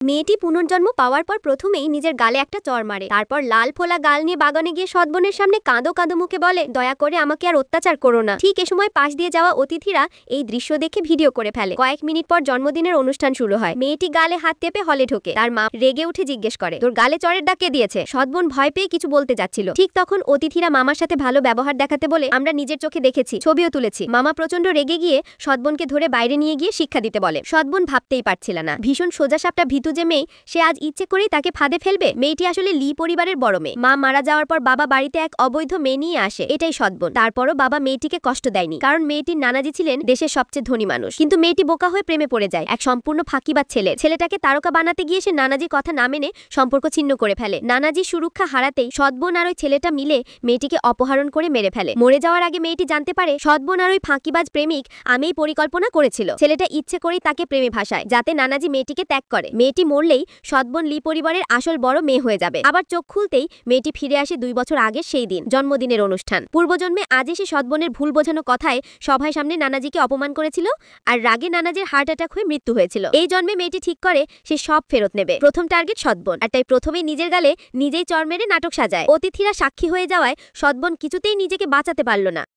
মেয়েটি পুনর্জন্ম পাওয়ার পর প্রথমেই নিজের গালে একটা চড় মারে, তারপর লাল ফোলা গাল নিয়ে বাগানে গিয়ে সৎবোনের সামনে কাঁদো কাঁদো মুখে বলে, দয়া করে আমাকে আর অত্যাচার করো না। ঠিক এ সময় পাশ দিয়ে যাওয়া অতিথিরা এই দৃশ্য দেখে ভিডিও করে ফেলে। কয়েক মিনিট পর জন্মদিনের অনুষ্ঠান শুরু হয়। মেয়েটি গালে হাত টেপে হলে ঢোকে। তার মা রেগে উঠে জিজ্ঞেস করে, তোর গালে চড়ের দাগ কে দিয়েছে? সৎবোন ভয় পেয়ে কিছু বলতে যাচ্ছিল, ঠিক তখন অতিথিরা মামার সাথে ভালো ব্যবহার দেখাতে বলে, আমরা নিজের চোখে দেখেছি, ছবিও তুলেছি। মামা প্রচন্ড রেগে গিয়ে সৎবোনকে ধরে বাইরে নিয়ে গিয়ে শিক্ষা দিতে বলে। সৎবোন ভাবতেই পারছিল না, ভীষণ সোজাসাপটা ভীতু যে মেয়ে, সে আজ ইচ্ছে করেই তাকে ফাঁদে ফেলবে। মেয়েটি আসলে লি পরিবারের বড় মেয়ে। মা মারা যাওয়ার পর বাবা বাড়িতে এক অবৈধ মেয়ে নিয়ে আসে, এটাই সৎবোন। তারপরও বাবা মেয়েটিকে কষ্ট দেয়নি, কারণ মেয়েটির নানাজি ছিলেন দেশের সবচেয়ে ধনী মানুষ। কিন্তু মেয়েটি বোকা হয়ে প্রেমে পড়ে যায় এক সম্পূর্ণ ফাঁকিবাজ ছেলেটাকে তারকা বানাতে গিয়ে সে নানাজির কথা না মেনে সম্পর্ক ছিন্ন করে ফেলে। নানাজির সুরক্ষা হারাতেই সৎবোন আর ওই ছেলেটা মিলে মেয়েটিকে অপহরণ করে মেরে ফেলে। মরে যাওয়ার আগে মেয়েটি জানতে পারে সৎবোন আর ওই ফাঁকিবাজ প্রেমিক আমিই পরিকল্পনা করেছিল। ছেলেটা ইচ্ছে করেই তাকে প্রেমে ভাসায়, যাতে নানাজি মেয়েটিকে ত্যাগ করে। মেয়েটি মরলেই সৎবোন লি পরিবারের আসল বড় মেয়ে হয়ে যাবে। আবার চোখ খুলতেই মেয়েটি ফিরে আসে 2 বছর আগের সেই দিন, জন্মদিনের অনুষ্ঠান। পূর্বজন্মে আজ এসে সৎবোনের ভুল বোঝানো কথায় সভায় সামনে নানাজিকে অপমান করেছিল, আর রাগে নানাজির হার্ট অ্যাটাক হয়ে মৃত্যু হয়েছিল। এই জন্মে মেয়েটি ঠিক করে সে সব ফেরত নেবে। প্রথম টার্গেট সৎবোন, আর তাই প্রথমেই নিজের গালে নিজেই চড় মেরে নাটক সাজায়। অতিথিরা সাক্ষী হয়ে যাওয়ায় সৎবোন কিছুতেই নিজেকে বাঁচাতে পারল না।